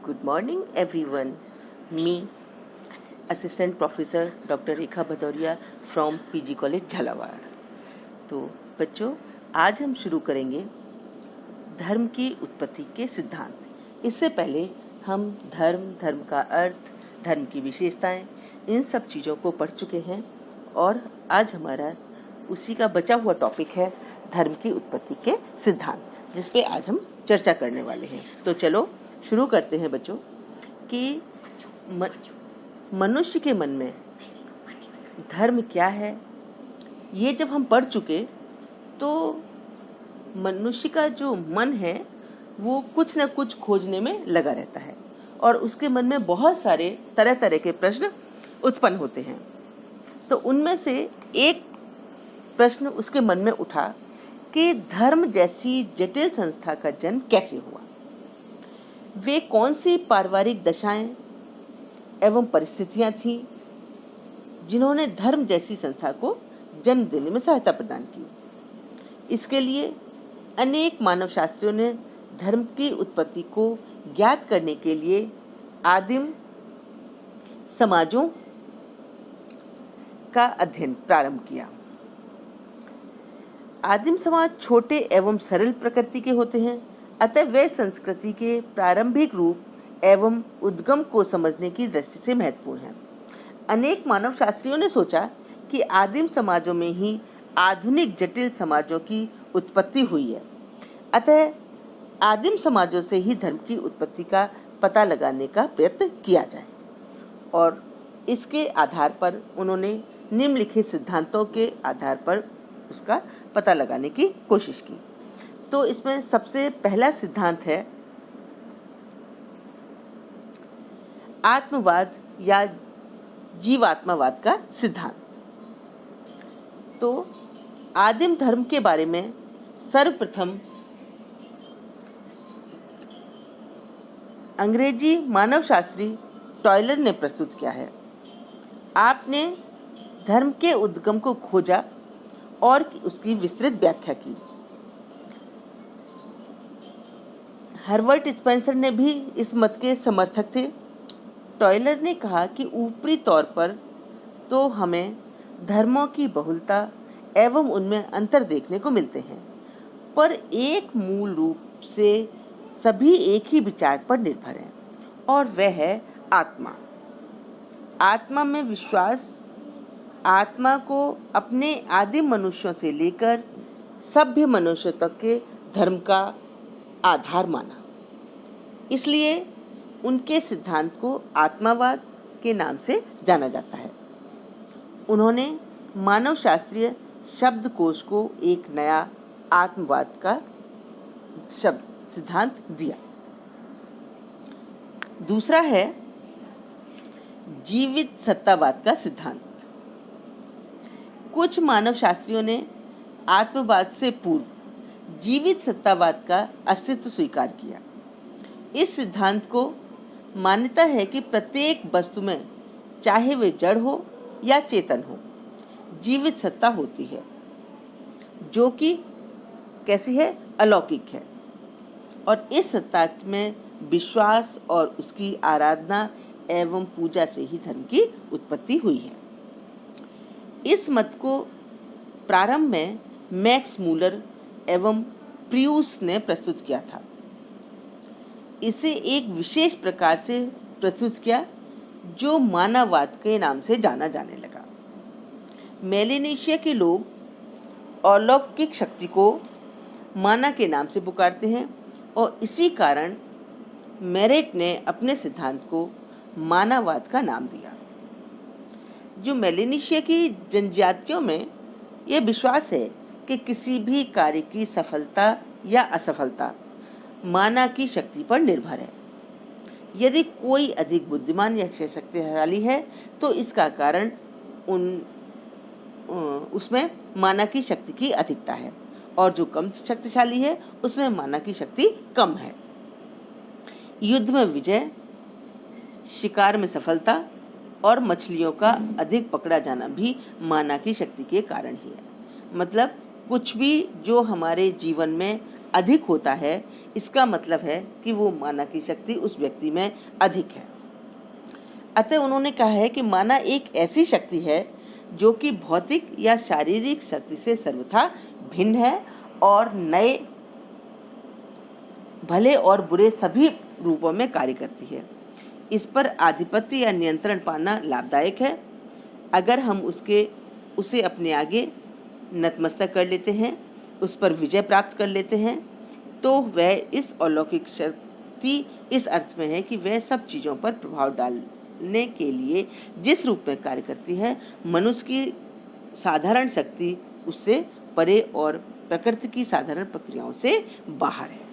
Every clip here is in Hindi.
Good morning, everyone. Me, Assistant Professor Dr. Rekha Bhadauria from PG College Jhalawar. तो बच्चों, आज हम शुरू करेंगे धर्म की उत्पत्ति के सिद्धांत। इससे पहले हम धर्म का अर्थ, धर्म की विशेषताएं, इन सब चीज़ों को पढ़ चुके हैं और आज हमारा उसी का बचा हुआ टॉपिक है धर्म की उत्पत्ति के सिद्धांत, जिस पे आज हम चर्चा करने वाले हैं। तो चलो शुरू करते हैं बच्चों कि मनुष्य के मन में धर्म क्या है, ये जब हम पढ़ चुके तो मनुष्य का जो मन है वो कुछ न कुछ खोजने में लगा रहता है और उसके मन में बहुत सारे तरह तरह के प्रश्न उत्पन्न होते हैं। तो उनमें से एक प्रश्न उसके मन में उठा कि धर्म जैसी जटिल संस्था का जन्म कैसे हुआ, वे कौन सी पारिवारिक दशाएं एवं परिस्थितियां थीं जिन्होंने धर्म जैसी संस्था को जन्म देने में सहायता प्रदान की। इसके लिए अनेक मानव शास्त्रियों ने धर्म की उत्पत्ति को ज्ञात करने के लिए आदिम समाजों का अध्ययन प्रारंभ किया। आदिम समाज छोटे एवं सरल प्रकृति के होते हैं, अतः वे संस्कृति के प्रारंभिक रूप एवं उद्गम को समझने की दृष्टि से महत्वपूर्ण हैं। अनेक मानव शास्त्रियों ने सोचा कि आदिम समाजों में ही आधुनिक जटिल समाजों की उत्पत्ति हुई है, अतः आदिम समाजों से ही धर्म की उत्पत्ति का पता लगाने का प्रयत्न किया जाए। और इसके आधार पर उन्होंने निम्नलिखित सिद्धांतों के आधार पर उसका पता लगाने की कोशिश की। तो इसमें सबसे पहला सिद्धांत है आत्मवाद या जीवात्मवाद का सिद्धांत। तो आदिम धर्म के बारे में सर्वप्रथम अंग्रेजी मानवशास्त्री टॉयलर ने प्रस्तुत किया है। आपने धर्म के उद्गम को खोजा और उसकी विस्तृत व्याख्या की। हर्बर्ट स्पेंसर ने भी इस मत के समर्थक थे। टॉयलर ने कहा कि ऊपरी तौर पर तो हमें धर्मों की बहुलता एवं उनमें अंतर देखने को मिलते हैं, पर एक मूल रूप से सभी एक ही विचार पर निर्भर हैं और वह है आत्मा। आत्मा में विश्वास, आत्मा को अपने आदिम मनुष्यों से लेकर सभ्य मनुष्यों तक के धर्म का आधार माना। इसलिए उनके सिद्धांत को आत्मावाद के नाम से जाना जाता है। उन्होंने मानव शास्त्रीय शब्दकोश को एक नया आत्मवाद का सिद्धांत दिया। दूसरा है जीवित सत्तावाद का सिद्धांत। कुछ मानव शास्त्रियों ने आत्मवाद से पूर्व जीवित सत्तावाद का अस्तित्व स्वीकार किया। इस सिद्धांत को मान्यता है कि प्रत्येक वस्तु में, चाहे वे जड़ हो या चेतन हो, जीवित सत्ता होती है, जो कि कैसी है, अलौकिक है, और इस सत्ता में विश्वास और उसकी आराधना एवं पूजा से ही धर्म की उत्पत्ति हुई है। इस मत को प्रारंभ में मैक्स मूलर एवं प्रियूस ने प्रस्तुत किया था। इसे एक विशेष प्रकार से प्रस्तुत किया जो मानववाद के नाम से जाना जाने लगा। मेलेनेशिया के लोग अलौकिक शक्ति को माना के नाम से पुकारते हैं और इसी कारण मेरेट ने अपने सिद्धांत को मानववाद का नाम दिया। जो मेलेनेशिया की जनजातियों में यह विश्वास है कि किसी भी कार्य की सफलता या असफलता माना की शक्ति पर निर्भर है। यदि कोई अधिक बुद्धिमान या शक्तिशाली है तो इसका कारण उसमें माना की शक्ति की अधिकता है, और जो कम शक्तिशाली है उसमें माना की शक्ति कम है। युद्ध में विजय, शिकार में सफलता और मछलियों का अधिक पकड़ा जाना भी माना की शक्ति के कारण ही है। मतलब कुछ भी जो हमारे जीवन में अधिक होता है, इसका मतलब है कि वो माना की शक्ति उस व्यक्ति में अधिक है। अतः उन्होंने कहा है कि माना एक ऐसी शक्ति है जो कि भौतिक या शारीरिक शक्ति से सर्वथा भिन्न है और नए भले और बुरे सभी रूपों में कार्य करती है। इस पर आधिपत्य या नियंत्रण पाना लाभदायक है। अगर हम उसे अपने आगे नतमस्तक कर लेते हैं, उस पर विजय प्राप्त कर लेते हैं, तो वह इस अलौकिक शक्ति इस अर्थ में है कि वह सब चीजों पर प्रभाव डालने के लिए जिस रूप में कार्य करती है, मनुष्य की साधारण शक्ति उससे परे और प्रकृति की साधारण प्रक्रियाओं से बाहर है।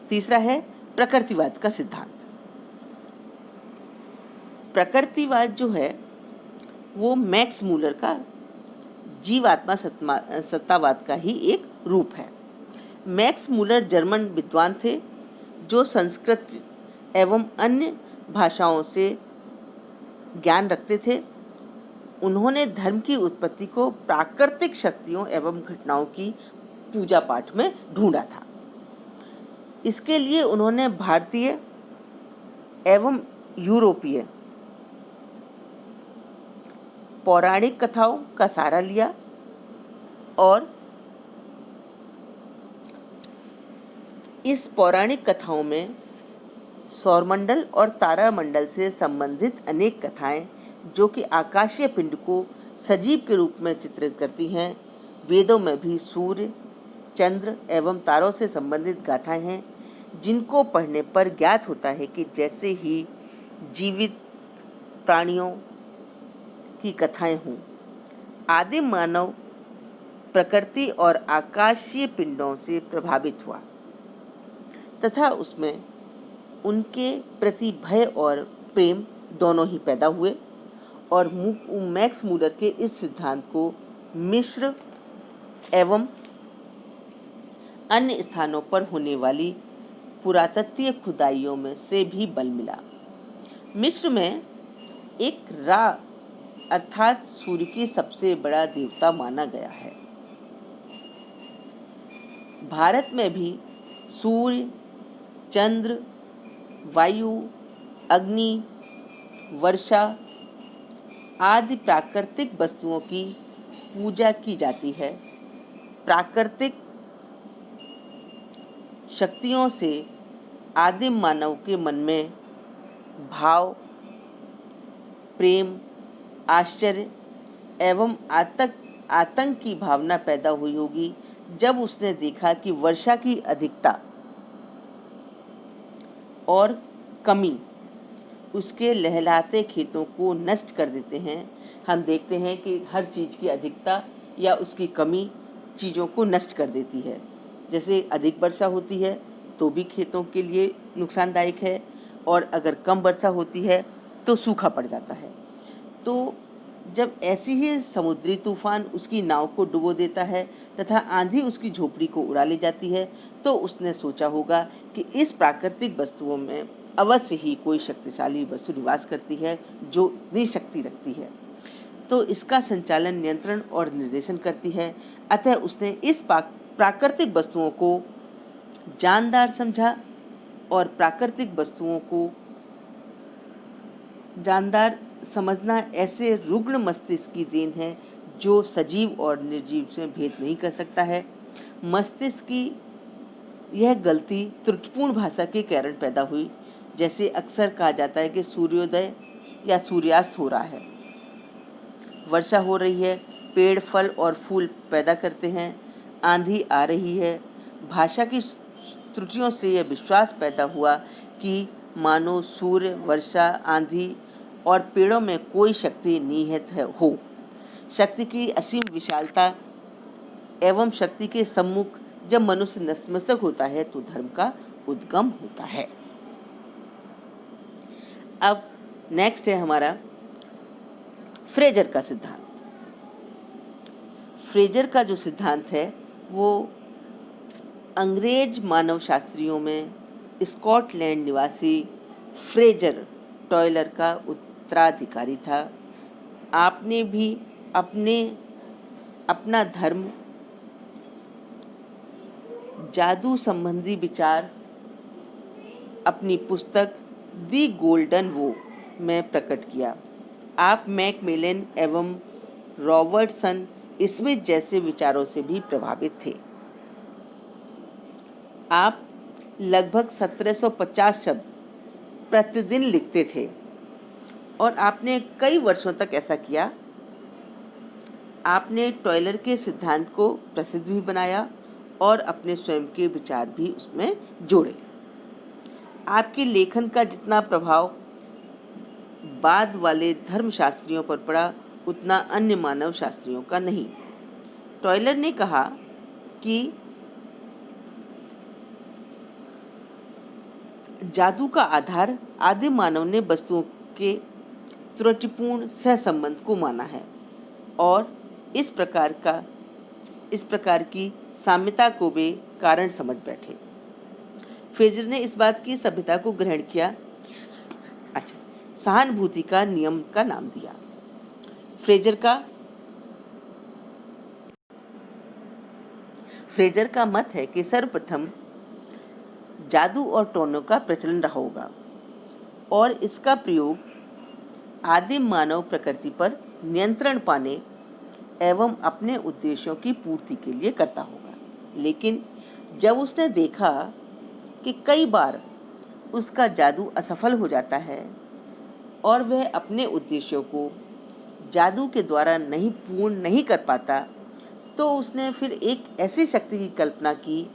तीसरा है प्रकृतिवाद का सिद्धांत। प्रकृतिवाद जो है वो मैक्स मूलर का जीवात्मा सत्तावाद का ही एक रूप है। मैक्स मूलर जर्मन विद्वान थे जो संस्कृत एवं अन्य भाषाओं से ज्ञान रखते थे। उन्होंने धर्म की उत्पत्ति को प्राकृतिक शक्तियों एवं घटनाओं की पूजा पाठ में ढूंढा था। इसके लिए उन्होंने भारतीय एवं यूरोपीय पौराणिक कथाओं का सहारा लिया और इस पौराणिक कथाओं में सौरमंडल और तारामंडल से संबंधित अनेक कथाएं जो कि आकाशीय पिंड को सजीव के रूप में चित्रित करती हैं। वेदों में भी सूर्य, चंद्र एवं तारों से संबंधित गाथाएं हैं, जिनको पढ़ने पर ज्ञात होता है कि जैसे ही जीवित प्राणियों की कथाएं हों, आदिम मानव प्रकृति और आकाशीय पिंडों से प्रभावित हुआ तथा उसमें उनके प्रति भय और प्रेम दोनों ही पैदा हुए और मैक्स मूलर के इस सिद्धांत को मिस्र एवं अन्य स्थानों पर होने वाली पुरातत्वीय खुदाइयों में से भी बल मिला। मिस्र में एक रा अर्थात सूर्य की सबसे बड़ा देवता माना गया है। भारत में भी सूर्य, चंद्र, वायु, अग्नि, वर्षा आदि प्राकृतिक वस्तुओं की पूजा की जाती है। प्राकृतिक शक्तियों से आदिम मानव के मन में भाव, प्रेम, आश्चर्य एवं आतंक की भावना पैदा हुई होगी जब उसने देखा कि वर्षा की अधिकता और कमी उसके लहलहाते खेतों को नष्ट कर देते हैं। हम देखते हैं कि हर चीज की अधिकता या उसकी कमी चीजों को नष्ट कर देती है। जैसे अधिक वर्षा होती है तो भी खेतों के लिए नुकसानदायक है और अगर कम वर्षा होती है तो सूखा पड़ जाता है। तो जब ऐसी ही समुद्री तूफान उसकी नाव को डुबो देता है तथा आंधी उसकी झोपड़ी को उड़ा ले जाती है, तो उसने सोचा होगा कि इस प्राकृतिक वस्तुओं में अवश्य ही कोई शक्तिशाली वस्तु निवास करती है जो इतनी शक्ति रखती है, तो इसका संचालन, नियंत्रण और निर्देशन करती है। अतः उसने इस प्राकृतिक वस्तुओं को जानदार समझा और प्राकृतिक वस्तुओं को जानदार समझना ऐसे रुग्ण मस्तिष्क की देन है जो सजीव और निर्जीव से भेद नहीं कर सकता है। मस्तिष्क की यह गलती त्रुटिपूर्ण भाषा के कारण पैदा हुई। जैसे अक्सर कहा जाता है कि सूर्योदय या सूर्यास्त हो रहा है, वर्षा हो रही है, पेड़ फल और फूल पैदा करते हैं, आंधी आ रही है। भाषा की त्रुटियों से यह विश्वास पैदा हुआ कि मानो सूर्य, वर्षा, आंधी और पेड़ों में कोई शक्ति निहित हो। शक्ति की असीम विशालता एवं शक्ति के सम्मुख जब मनुष्य नतमस्तक होता है तो धर्म का उद्गम होता है। अब नेक्स्ट है हमारा फ्रेजर का सिद्धांत। फ्रेजर का जो सिद्धांत है वो अंग्रेज मानव शास्त्रियों में स्कॉटलैंड निवासी फ्रेजर टॉयलर का उत्तराधिकारी था। आपने भी अपना धर्म जादू संबंधी विचार अपनी पुस्तक दी गोल्डन वो में प्रकट किया। आप मैकमिलन एवं रॉबर्टसन स्मिथ जैसे विचारों से भी प्रभावित थे। आप लगभग 1750 शब्द प्रतिदिन लिखते थे और आपने कई वर्षों तक ऐसा किया। आपने टॉयलर के सिद्धांत को प्रसिद्ध भी बनाया और अपने स्वयं के विचार भी उसमें जोड़े। आपके लेखन का जितना प्रभाव बाद वाले धर्मशास्त्रियों पर पड़ा, उतना अन्य मानव शास्त्रियों का नहीं। टॉयलर ने कहा कि जादू का आधार आदिम मानव ने वस्तुओं के त्रुटिपूर्ण सहसंबंध को माना है और इस प्रकार की साम्यता को वे कारण समझ बैठे। फ्रेजर ने इस बात की सभ्यता को ग्रहण किया, सहानुभूति का नियम का नाम दिया। फ्रेजर का मत है कि सर्वप्रथम जादू और टोनों का प्रचलन रहा होगा और इसका प्रयोग आदिम मानव प्रकृति पर नियंत्रण पाने एवं अपने उद्देश्यों की पूर्ति के लिए करता होगा। लेकिन जब उसने देखा कि कई बार उसका जादू असफल हो जाता है और वह अपने उद्देश्यों को जादू के द्वारा पूर्ण नहीं कर पाता, तो उसने फिर एक ऐसी शक्ति की कल्पना की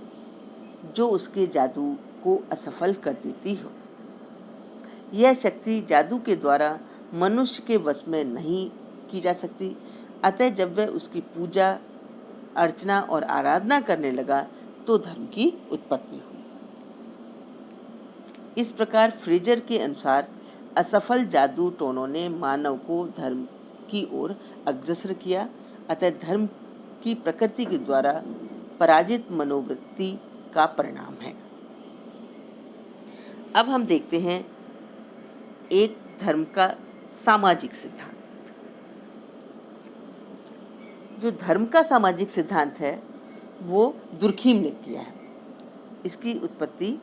जो उसके जादू को असफल कर देती हो। यह शक्ति जादू के द्वारा मनुष्य के वश में नहीं की जा सकती। अतः जब वह उसकी पूजा अर्चना और आराधना करने लगा तो धर्म की उत्पत्ति हुई। इस प्रकार फ्रेजर के अनुसार असफल जादू टोनों ने मानव को धर्म की ओर अग्रसर किया। अतः धर्म की प्रकृति के द्वारा पराजित मनोवृत्ति का परिणाम है। अब हम देखते हैं एक धर्म का सामाजिक सिद्धांत। जो धर्म का सामाजिक सिद्धांत है वो दुर्खीम ने किया है। इसकी उत्पत्ति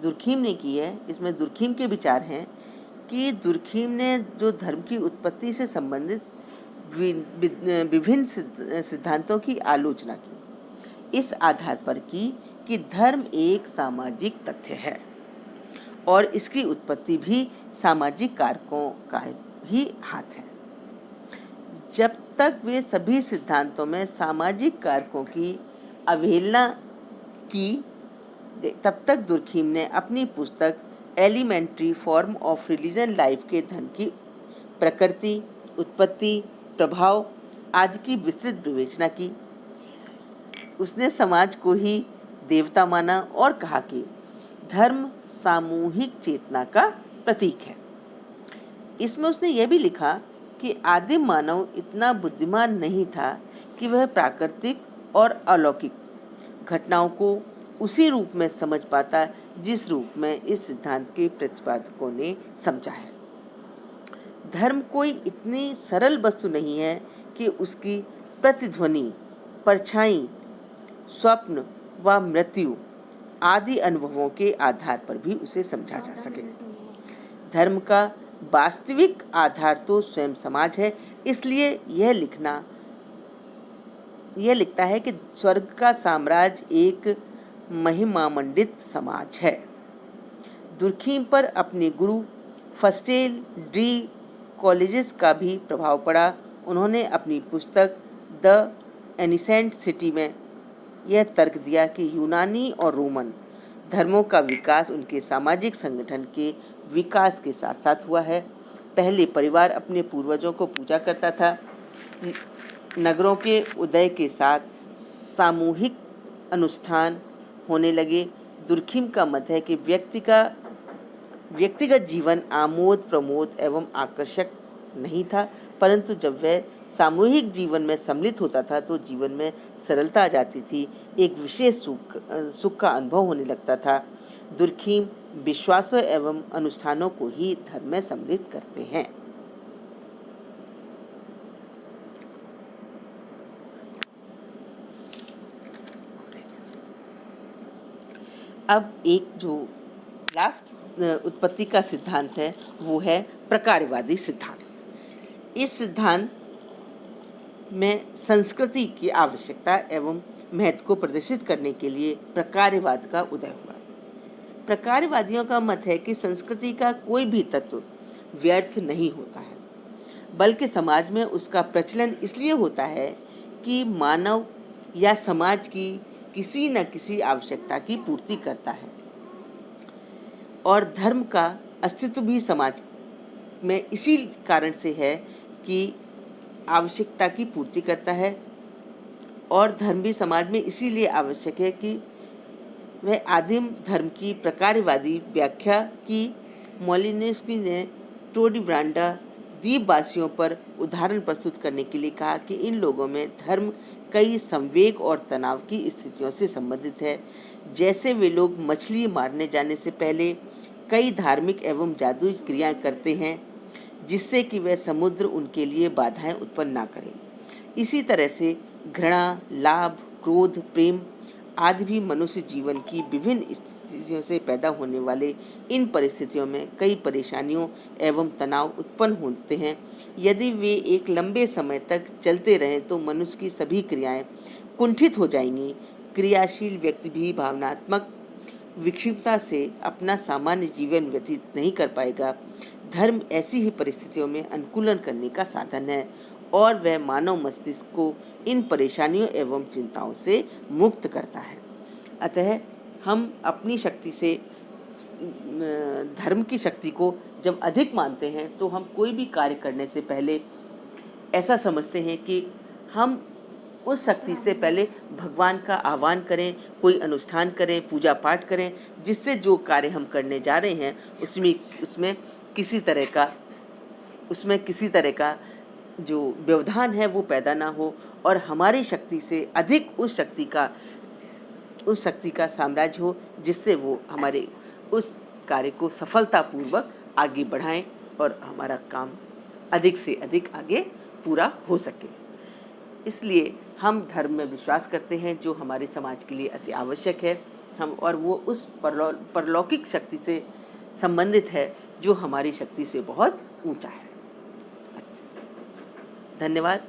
दुर्खीम ने की है। इसमें दुर्खीम के विचार हैं कि दुर्खीम ने जो धर्म की उत्पत्ति से संबंधित विभिन्न सिद्धांतों की आलोचना की, इस आधार पर की कि धर्म एक सामाजिक तथ्य है और इसकी उत्पत्ति भी सामाजिक कारकों का ही हाथ है। जब तक वे सभी सिद्धांतों में सामाजिक कारकों की अवहेलना की, तब तक दुर्खीम ने अपनी पुस्तक elementary form of religion life के धर्म की प्रकृति, उत्पत्ति, प्रभाव आदि की विस्तृत विवेचना की। उसने समाज को ही देवता माना और कहा कि धर्म सामूहिक चेतना का प्रतीक है। इसमें उसने यह भी लिखा कि आदिम मानव इतना बुद्धिमान नहीं था कि वह प्राकृतिक और अलौकिक घटनाओं को उसी रूप में समझ पाता जिस रूप में इस सिद्धांत के प्रतिपादकों ने समझा है। धर्म कोई इतनी सरल वस्तु नहीं है कि उसकी प्रतिध्वनि, परछाई, स्वप्न व मृत्यु आदि अनुभवों के आधार पर भी उसे समझा जा सके। धर्म का वास्तविक आधार तो स्वयं समाज है। इसलिए यह लिखता है कि स्वर्ग का साम्राज्य एक महिमामंडित समाज है। दुर्खीम पर अपने गुरु फस्टेल डी कॉलेजेस का भी प्रभाव पड़ा। उन्होंने अपनी पुस्तक द एनिसेंट सिटी में यह तर्क दिया कि यूनानी और रोमन धर्मों का विकास उनके सामाजिक संगठन के विकास के साथ साथ हुआ है। पहले परिवार अपने पूर्वजों को पूजा करता था। नगरों के उदय के साथ सामूहिक अनुष्ठान होने लगे। दुर्खीम का मत है कि व्यक्तिगत जीवन आमोद प्रमोद एवं आकर्षक नहीं था, परंतु जब वह सामूहिक जीवन में सम्मिलित होता था तो जीवन में सरलता आ जाती थी, एक विशेष सुख का अनुभव होने लगता था। दुर्खीम विश्वासों एवं अनुष्ठानों को ही धर्म में सम्मिलित करते हैं। अब एक जो लास्ट उत्पत्ति का सिद्धांत है वो है प्रकारवादी सिद्धांत। इस सिद्धांत में संस्कृति की आवश्यकता एवं महत्व को प्रदर्शित करने के लिए प्रकारवाद का उदय हुआ। प्रकारवादियों का मत है कि संस्कृति का कोई भी तत्व व्यर्थ नहीं होता है, बल्कि समाज में उसका प्रचलन इसलिए होता है कि मानव या समाज की किसी न किसी आवश्यकता की पूर्ति करता है, और धर्म का अस्तित्व भी समाज में इसी कारण से है कि आवश्यकता की पूर्ति करता है, और धर्म भी समाज में इसीलिए आवश्यक है कि वह आदिम धर्म की प्रकारवादी व्याख्या की। मोलिनेस्की ने टोडीब्रांडा द्वीपवासियों पर उदाहरण प्रस्तुत करने के लिए कहा कि इन लोगों में धर्म कई संवेग और तनाव की स्थितियों से संबंधित है। जैसे वे लोग मछली मारने जाने से पहले कई धार्मिक एवं जादुई क्रियाएं करते हैं जिससे कि वह समुद्र उनके लिए बाधाएं उत्पन्न ना करे। इसी तरह से घृणा, लाभ, क्रोध, प्रेम आदि भी मनुष्य जीवन की विभिन्न स्थितियों से पैदा होने वाले इन परिस्थितियों में कई परेशानियों एवं तनाव उत्पन्न होते हैं। यदि वे एक लंबे समय तक चलते रहें तो मनुष्य की सभी क्रियाएं कुंठित हो जाएंगी। क्रियाशील व्यक्ति भी भावनात्मक विक्षिप्तता से अपना सामान्य जीवन व्यतीत नहीं कर पाएगा। धर्म ऐसी ही परिस्थितियों में अनुकूलन करने का साधन है और वह मानव मस्तिष्क को इन परेशानियों एवं चिंताओं से मुक्त करता है। अतः हम अपनी शक्ति से धर्म की शक्ति को जब अधिक मानते हैं तो हम कोई भी कार्य करने से पहले ऐसा समझते हैं कि हम उस शक्ति से पहले भगवान का आह्वान करें, कोई अनुष्ठान करें, पूजा पाठ करें, जिससे जो कार्य हम करने जा रहे हैं उसमें किसी तरह का जो व्यवधान है वो पैदा ना हो और हमारी शक्ति से अधिक उस शक्ति का साम्राज्य हो, जिससे वो हमारे उस कार्य को सफलतापूर्वक आगे बढ़ाएं और हमारा काम अधिक से अधिक आगे पूरा हो सके। इसलिए हम धर्म में विश्वास करते हैं जो हमारे समाज के लिए अति आवश्यक है, और वो उस परलौकिक शक्ति से संबंधित है जो हमारी शक्ति से बहुत ऊंचा है। धन्यवाद।